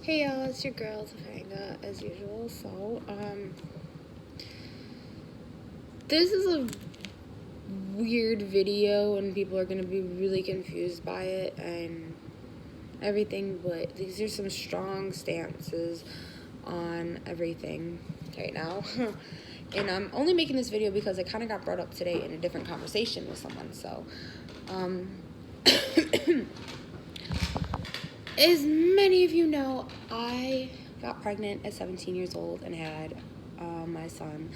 Hey y'all, it's your girl Topanga as usual. This is a weird video and people are gonna be really confused by it and everything, but these are some strong stances on everything right now. And I'm only making this video because it kind of got brought up today in a different conversation with someone. As many of you know, I got pregnant at 17 years old and had my son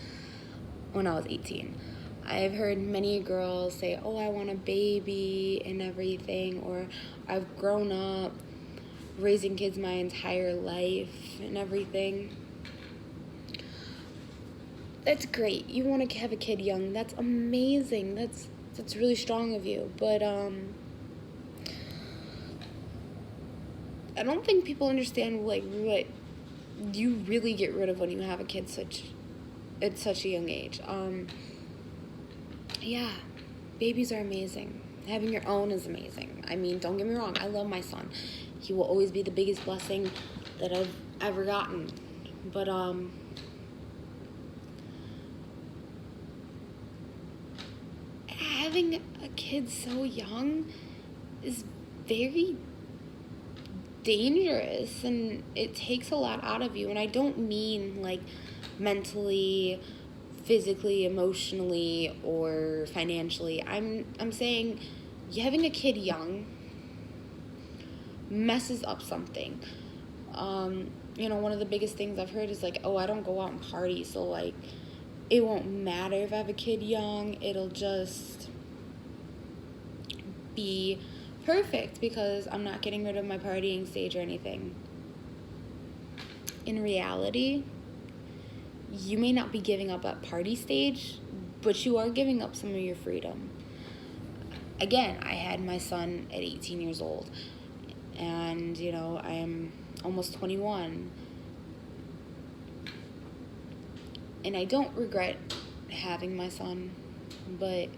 when I was 18. I've heard many girls say, oh, I want a baby and everything, or I've grown up raising kids my entire life and everything. That's great. You want to have a kid young. That's amazing. That's really strong of you. But I don't think people understand what you really get rid of when you have a kid at such a young age. Yeah, babies are amazing. Having your own is amazing. I mean, don't get me wrong. I love my son. He will always be the biggest blessing that I've ever gotten. But having a kid so young is very dangerous, and it takes a lot out of you. And I don't mean like mentally, physically, emotionally, or financially. I'm saying having a kid young messes up something. One of the biggest things I've heard is like, oh, I don't go out and party, so like it won't matter if I have a kid young. It'll just be perfect because I'm not getting rid of my partying stage or anything. In reality, you may not be giving up at party stage, but you are giving up some of your freedom. Again, I had my son at 18 years old, and I am almost 21, and I don't regret having my son, but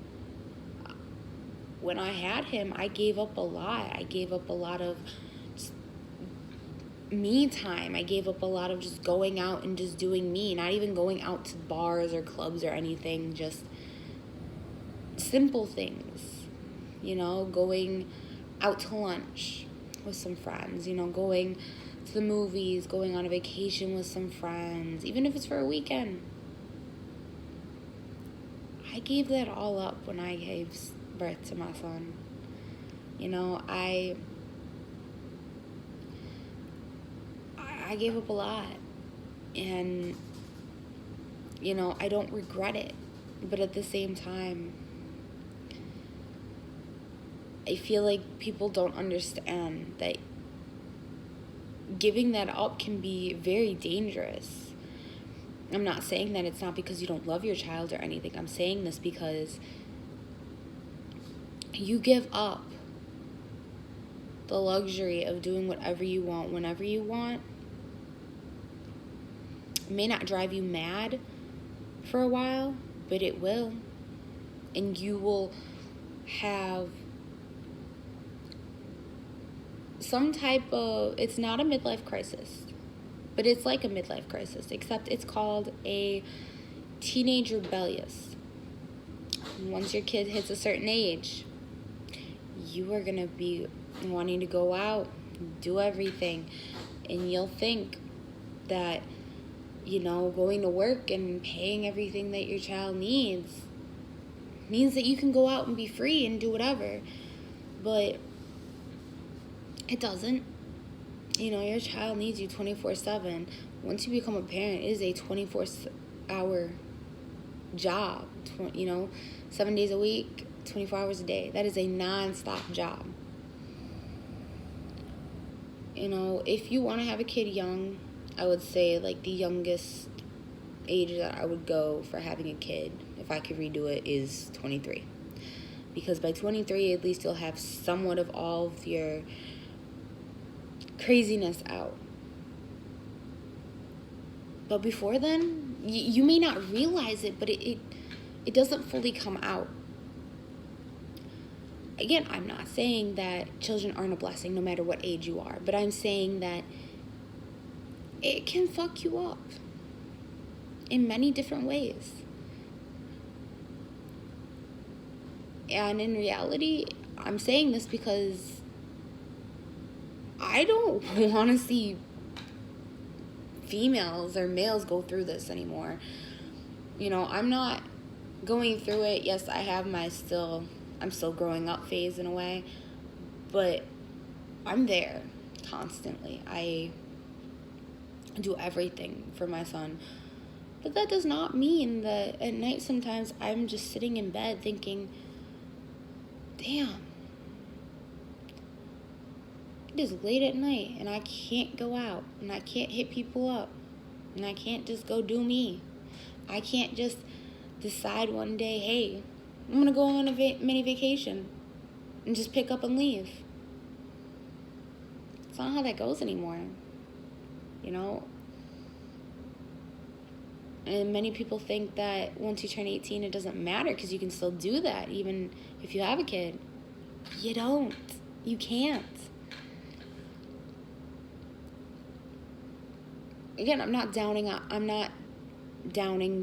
when I had him, I gave up a lot. I gave up a lot of me time. I gave up a lot of just going out and just doing me, not even going out to bars or clubs or anything, just simple things, going out to lunch with some friends, going to the movies, going on a vacation with some friends, even if it's for a weekend. I gave that all up when I gave birth to my son. I gave up a lot, and I don't regret it, but at the same time I feel like people don't understand that giving that up can be very dangerous. I'm not saying that it's not because you don't love your child or anything. I'm saying this because you give up the luxury of doing whatever you want whenever you want. It may not drive you mad for a while, but it will. And you will have some type of, it's not a midlife crisis, but it's like a midlife crisis, except it's called a teenage rebellious. Once your kid hits a certain age, you are going to be wanting to go out, do everything, and you'll think that, going to work and paying everything that your child needs means that you can go out and be free and do whatever. But it doesn't. Your child needs you 24/7. Once you become a parent, it is a 24-hour job, 7 days a week, 24 hours a day. That is a non-stop job. If you want to have a kid young, I would say like the youngest age that I would go for having a kid, if I could redo it, is 23. Because by 23, at least you'll have somewhat of all of your craziness out. But before then, you may not realize it, but it doesn't fully come out. Again, I'm not saying that children aren't a blessing no matter what age you are, but I'm saying that it can fuck you up in many different ways. And in reality, I'm saying this because I don't want to see females or males go through this anymore. You know, I'm not going through it. Yes, I have I'm still growing up phase in a way, but I'm there constantly. I do everything for my son. But that does not mean that at night sometimes I'm just sitting in bed thinking, damn, it is late at night and I can't go out and I can't hit people up and I can't just go do me. I can't just decide one day, hey, I'm going to go on a mini vacation and just pick up and leave. It's not how that goes anymore, you know? And many people think that once you turn 18, it doesn't matter because you can still do that even if you have a kid. You don't. You can't. Again, I'm not downing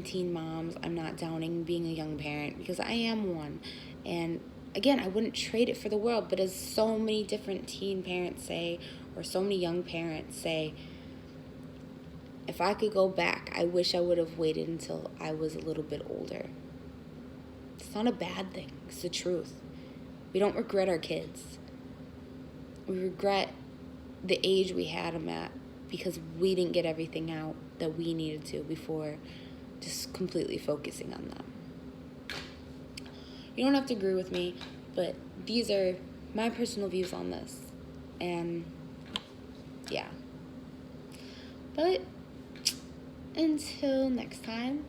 teen moms. I'm not downing being a young parent because I am one. And again, I wouldn't trade it for the world. But as so many different teen parents say, or so many young parents say, if I could go back, I wish I would have waited until I was a little bit older. It's not a bad thing. It's the truth. We don't regret our kids. We regret the age we had them at because we didn't get everything out that we needed to before just completely focusing on them. You don't have to agree with me, but these are my personal views on this. And yeah. But until next time,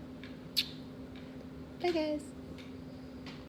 bye guys.